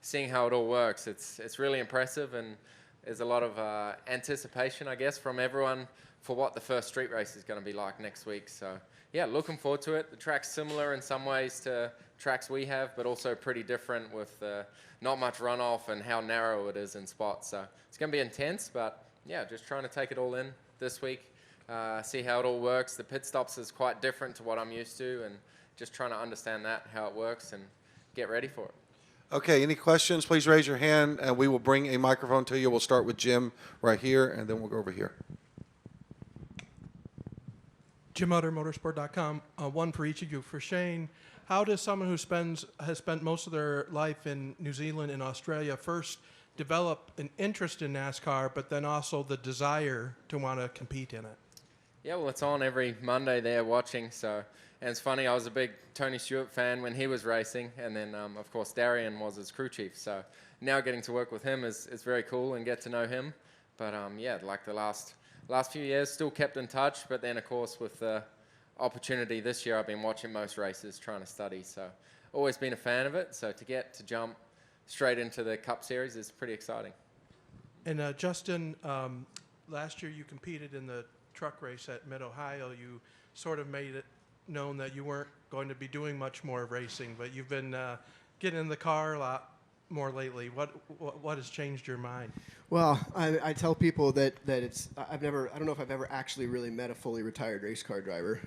seeing how it all works. It's really impressive, and there's a lot of anticipation, I guess, from everyone for what the first street race is going to be like next week. So yeah, looking forward to it. The track's similar in some ways to tracks we have, but also pretty different with not much runoff and how narrow it is in spots. So it's going to be intense, but yeah, just trying to take it all in this week, see how it all works. The pit stops is quite different to what I'm used to, and just trying to understand that, how it works, and get ready for it. Okay, any questions? Please raise your hand, and we will bring a microphone to you. We'll start with Jim right here, and then we'll go over here. Jim Utter, motorsport.com. One for each of you. For Shane, how does someone who has spent most of their life in New Zealand and Australia first develop an interest in NASCAR, but then also the desire to want to compete in it? Yeah, well, it's on every Monday there watching. So, and it's funny, I was a big Tony Stewart fan when he was racing, and then, of course, Darian was his crew chief. So now getting to work with him is very cool and get to know him. But, yeah, like the last few years, still kept in touch. But then, of course, with the opportunity this year, I've been watching most races, trying to study. So always been a fan of it. So to get to jump straight into the Cup Series is pretty exciting. And Justin, last year you competed in the truck race at Mid-Ohio. You sort of made it known that you weren't going to be doing much more racing, but you've been getting in the car a lot more lately. What has changed your mind? Well, I tell people that it's I don't know if I've ever actually really met a fully retired race car driver.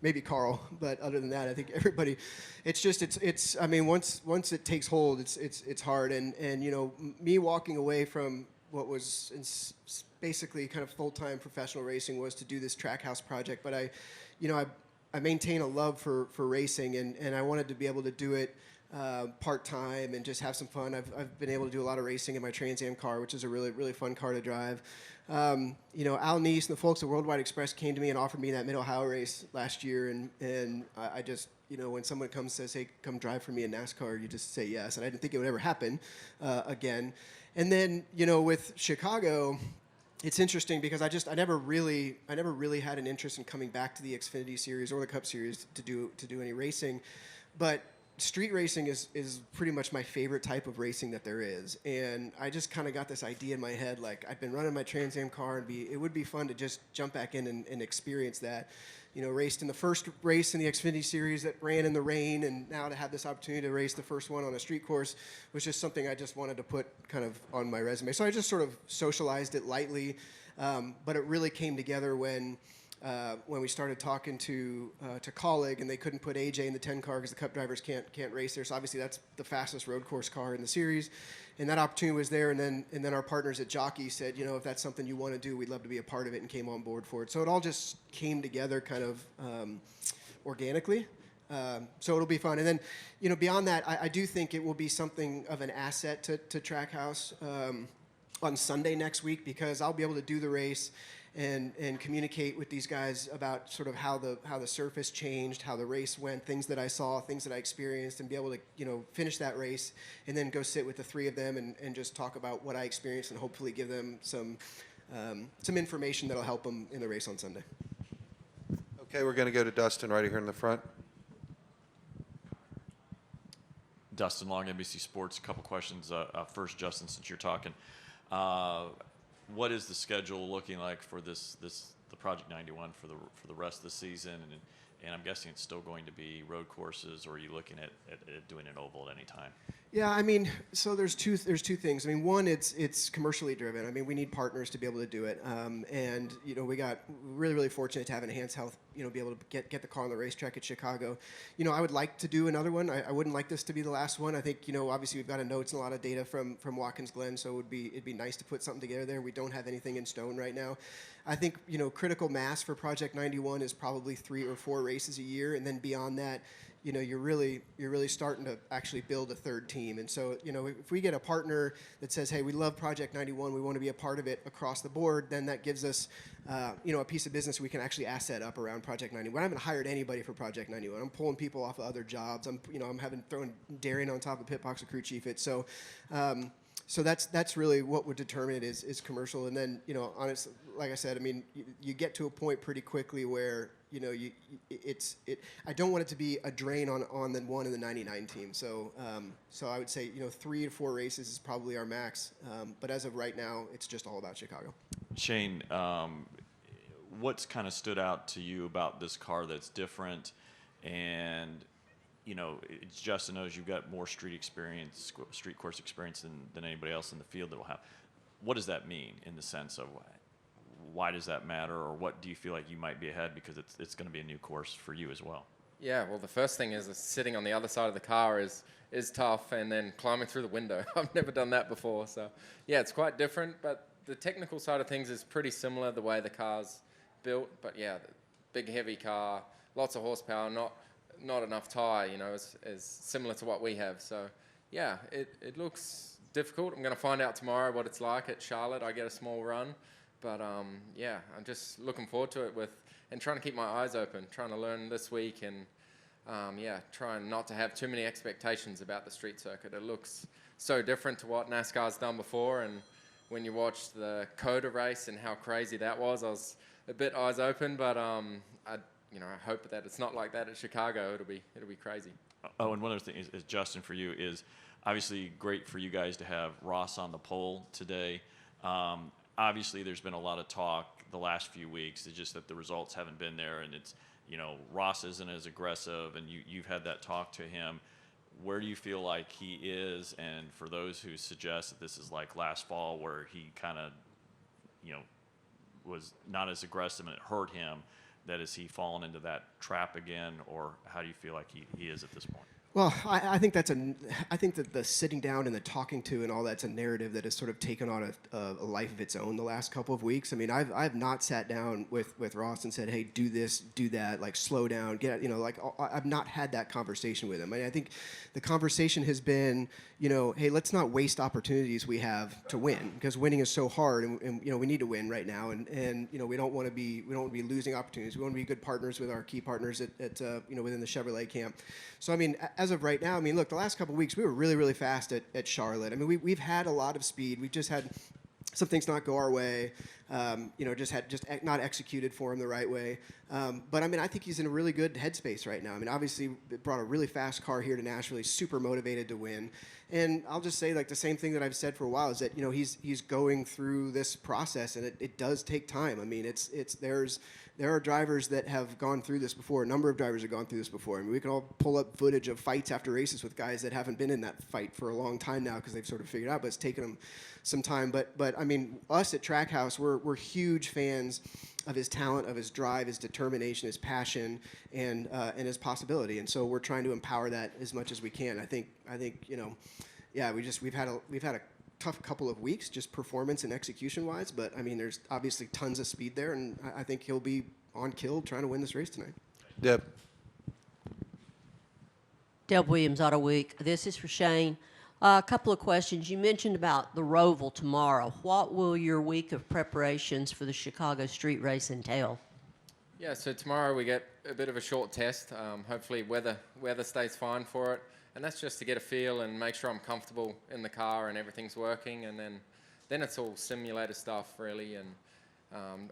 Maybe Carl, but other than that, I think everybody. It's I mean, once it takes hold, it's hard. And you know, me walking away from what was basically kind of full-time professional racing was to do this Trackhouse project. But I maintain a love for racing, and I wanted to be able to do it part-time and just have some fun. I've been able to do a lot of racing in my Trans Am car, which is a really, really fun car to drive. You know, Al Neese and the folks at Worldwide Express came to me and offered me that Mid-Ohio race last year, and I just, you know, when someone comes and says, hey, come drive for me in NASCAR, you just say yes. And I didn't think it would ever happen again. And then, you know, with Chicago, it's interesting because I never really had an interest in coming back to the Xfinity Series or the Cup Series to do any racing, but street racing is pretty much my favorite type of racing that there is. And I just kind of got this idea in my head, like I've been running my Trans Am car, and it would be fun to just jump back in and experience that. You know, raced in the first race in the Xfinity Series that ran in the rain, and now to have this opportunity to race the first one on a street course was just something I just wanted to put kind of on my resume. So I just sort of socialized it lightly, but it really came together when we started talking to Colleague, and they couldn't put AJ in the 10 car because the Cup drivers can't race there. So obviously that's the fastest road course car in the series, and that opportunity was there. And then our partners at Jockey said, you know, if that's something you want to do, we'd love to be a part of it, and came on board for it. So it all just came together kind of organically. So it'll be fun. And then, you know, beyond that, I do think it will be something of an asset to Trackhouse on Sunday next week, because I'll be able to do the race and communicate with these guys about sort of how the surface changed, how the race went, things that I saw, things that I experienced, and be able to, you know, finish that race and then go sit with the three of them and just talk about what I experienced, and hopefully give them some information that'll help them in the race on Sunday. Okay, we're going to go to Dustin right here in the front. Dustin Long, NBC Sports. A couple questions. First, Justin, since you're talking, what is the schedule looking like for the Project 91 for the rest of the season? And I'm guessing it's still going to be road courses, or are you looking at doing an oval at any time? Yeah, I mean, so there's two things. I mean, one, it's commercially driven. I mean, we need partners to be able to do it. And you know, we got really, really fortunate to have Enhanced Health, you know, be able to get the car on the racetrack at Chicago. You know, I would like to do another one. I wouldn't like this to be the last one. I think, you know, obviously we've got notes and a lot of data from Watkins Glen, so it'd be nice to put something together there. We don't have anything in stone right now. I think, you know, critical mass for Project 91 is probably 3 or 4 races a year, and then beyond that, you know, you're really starting to actually build a third team. And so, you know, if we get a partner that says, hey, we love Project 91, we want to be a part of it across the board, then that gives us, you know, a piece of business we can actually asset up around Project 91. I haven't hired anybody for Project 91. I'm pulling people off of other jobs. I'm throwing Darian on top of pit box to crew chief it. So, so that's really what would determine it is commercial. And then, you know, honestly, like I said, I mean, you get to a point pretty quickly where, I don't want it to be a drain on the one and the 99 team. So I would say 3 to 4 races is probably our max. But as of right now, it's just all about Chicago. Shane, what's kind of stood out to you about this car that's different? And Justin knows you've got more street course experience than anybody else in the field that will have. What does that mean in the sense of why does that matter, or what do you feel like you might be ahead because it's going to be a new course for you as well? Yeah, well, the first thing is sitting on the other side of the car is tough, and then climbing through the window. I've never done that before, so yeah, it's quite different, but the technical side of things is pretty similar, the way the car's built, but yeah, the big heavy car, lots of horsepower, not enough tire, is similar to what we have. So yeah, it looks difficult. I'm going to find out tomorrow what it's like at Charlotte. I get a small run, but yeah, I'm just looking forward to it and trying to keep my eyes open, trying to learn this week, and yeah, trying not to have too many expectations about the street circuit. It looks so different to what NASCAR's done before, and when you watch the Coda race and how crazy that was, I was a bit eyes open, but I hope that it's not like that at Chicago. It'll be crazy. Oh, and one other thing is Justin, for you, is obviously great for you guys to have Ross on the pole today. Obviously, there's been a lot of talk the last few weeks. It's just that the results haven't been there, and it's Ross isn't as aggressive, and you've had that talk to him. Where do you feel like he is? And for those who suggest that this is like last fall, where he kind of was not as aggressive and it hurt him, that is he fallen into that trap again, or how do you feel like he is at this point? Well, I think I think that the sitting down and the talking to and all that's a narrative that has sort of taken on a life of its own the last couple of weeks. I mean, I've not sat down with Ross and said, hey, do this, do that, like slow down, I've not had that conversation with him. I think the conversation has been, hey, let's not waste opportunities we have to win, because winning is so hard, and we need to win right now, and we don't want to be losing opportunities. We want to be good partners with our key partners at within the Chevrolet camp. So I mean, as of right now, I mean, look, the last couple of weeks we were really, really fast at Charlotte. I mean, we've had a lot of speed. We've just had some things not go our way. Just not executed for him the right way. But I mean, I think he's in a really good headspace right now. I mean, obviously, it brought a really fast car here to Nashville. He's super motivated to win. And I'll just say, like, the same thing that I've said for a while is that he's going through this process, and it does take time. I mean, there are drivers that have gone through this before. A number of drivers have gone through this before. I mean, we can all pull up footage of fights after races with guys that haven't been in that fight for a long time now because they've sort of figured it out, but it's taken them some time. But I mean, us at Trackhouse, we're huge fans of his talent, of his drive, his determination, his passion, and his possibility. And so we're trying to empower that as much as we can. I think yeah, we've had a tough couple of weeks, just performance and execution-wise, but I mean, there's obviously tons of speed there, and I think he'll be on kill trying to win this race tonight. Deb. Deb Williams, Auto Week. This is for Shane. A couple of questions. You mentioned about the Roval tomorrow. What will your week of preparations for the Chicago street race entail? Yeah, so tomorrow we get a bit of a short test. Hopefully weather stays fine for it. And that's just to get a feel and make sure I'm comfortable in the car and everything's working. And then it's all simulator stuff, really. And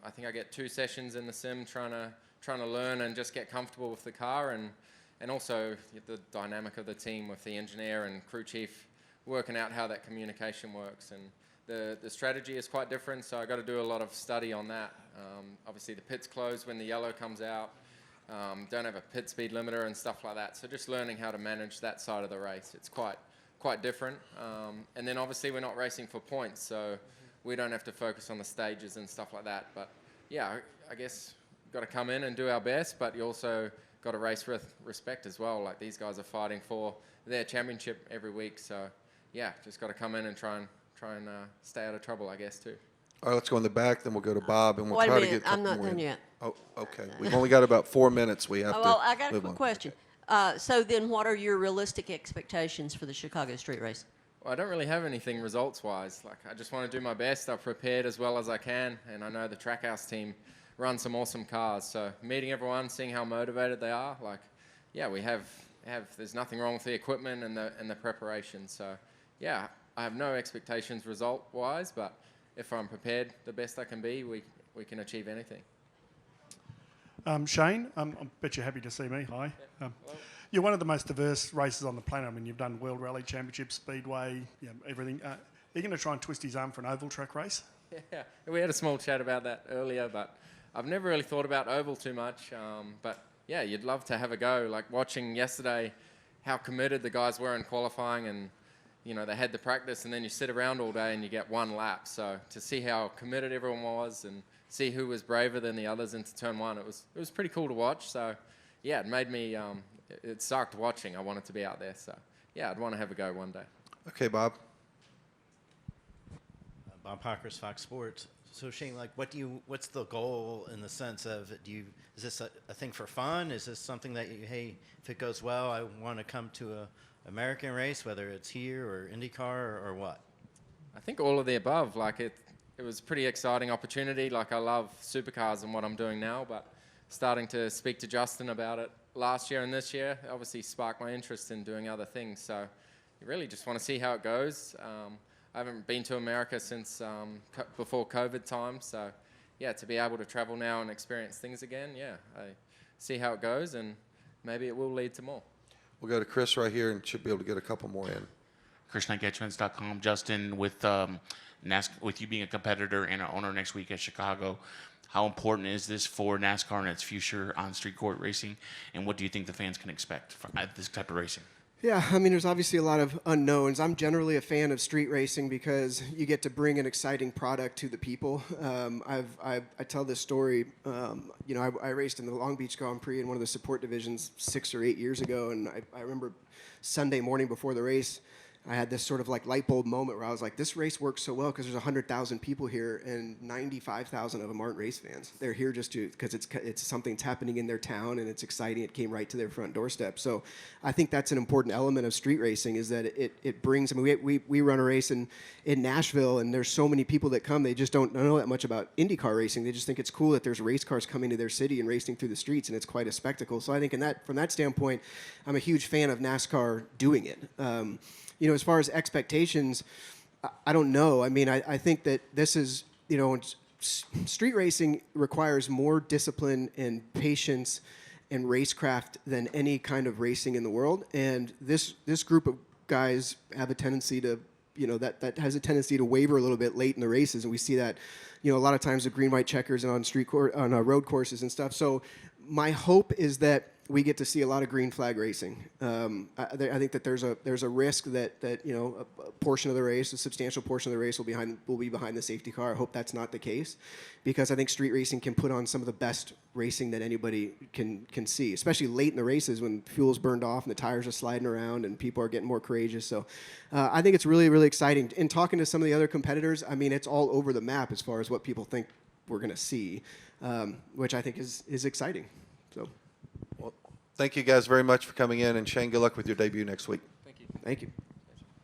I think I get 2 sessions in the sim trying to learn and just get comfortable with the car, and also the dynamic of the team with the engineer and crew chief working out how that communication works. And the strategy is quite different, so I got to do a lot of study on that. Obviously, the pits close when the yellow comes out. Don't have a pit speed limiter and stuff like that. So just learning how to manage that side of the race. It's quite different. And then obviously we're not racing for points, so we don't have to focus on the stages and stuff like that. But yeah, I guess got to come in and do our best, but you also got to race with respect as well. Like, these guys are fighting for their championship every week. So yeah, just got to come in and try and stay out of trouble, I guess, too. All right, let's go in the back, then we'll go to Bob, and we'll Wait a try to minute, get a I'm couple not more done in. yet. Oh, okay. We've only got about 4 minutes. We have to Well, I got a move quick on. question. So then what are your realistic expectations for the Chicago street race? Well, I don't really have anything results-wise. Like, I just want to do my best. I've prepared as well as I can, and I know the Trackhouse team run some awesome cars. So meeting everyone, seeing how motivated they are, like, yeah, we have. There's nothing wrong with the equipment and the preparation. So yeah, I have no expectations result-wise, but if I'm prepared the best I can be, we can achieve anything. Shane, I bet you're happy to see me. Hi. You're one of the most diverse races on the planet. I mean, you've done World Rally Championship, Speedway, everything. Are you going to try and twist his arm for an oval track race? Yeah, we had a small chat about that earlier, but I've never really thought about oval too much. But yeah, you'd love to have a go. Like watching yesterday, how committed the guys were in qualifying, and they had the practice, and then you sit around all day and you get one lap. So to see how committed everyone was and see who was braver than the others into turn one, it was pretty cool to watch. So yeah, it made me it sucked watching. I wanted to be out there. So yeah, I'd want to have a go one day. Okay, Bob. Bob Parker's Fox Sports. So Shane, like, what's the goal in the sense of is this a thing for fun? Is this something that hey, if it goes well, I want to come to a American race, whether it's here or IndyCar or what? I think all of the above. Like it was a pretty exciting opportunity. Like I love supercars and what I'm doing now, but starting to speak to Justin about it last year and this year obviously sparked my interest in doing other things. So you really just want to see how it goes. I haven't been to America since before COVID time. So yeah, to be able to travel now and experience things again, yeah, I see how it goes, and maybe it will lead to more. We'll go to Chris right here and should be able to get a couple more in. ChrisKnightGettrends.com. Justin, with NASCAR, with you being a competitor and an owner next week at Chicago, how important is this for NASCAR and its future on street court racing? And what do you think the fans can expect from this type of racing? Yeah, I mean, there's obviously a lot of unknowns. I'm generally a fan of street racing because you get to bring an exciting product to the people. I tell this story. I raced in the Long Beach Grand Prix in one of the support divisions 6 or 8 years ago, and I remember Sunday morning before the race, I had this sort of like light bulb moment where I was like, this race works so well because there's 100,000 people here and 95,000 of them aren't race fans. They're here just because it's something's happening in their town and it's exciting. It came right to their front doorstep. So I think that's an important element of street racing is that it brings, I mean, we run a race in Nashville and there's so many people that come, they just don't know that much about IndyCar racing. They just think it's cool that there's race cars coming to their city and racing through the streets, and it's quite a spectacle. So I think from that standpoint, I'm a huge fan of NASCAR doing it. As far as expectations, I don't know. I mean, I think that this is, street racing requires more discipline and patience and racecraft than any kind of racing in the world. And this group of guys have a tendency to, that has a tendency to waver a little bit late in the races. And we see that, a lot of times with green, white checkers and on road courses and stuff. So my hope is that we get to see a lot of green flag racing. I think that there's a risk that a portion of the race, a substantial portion of the race will be behind the safety car. I hope that's not the case, because I think street racing can put on some of the best racing that anybody can see, especially late in the races when fuel's burned off and the tires are sliding around and people are getting more courageous. So I think it's really, really exciting. In talking to some of the other competitors, I mean, it's all over the map as far as what people think we're going to see, which I think is exciting. So. Well, thank you guys very much for coming in, and Shane, good luck with your debut next week. Thank you. Thank you.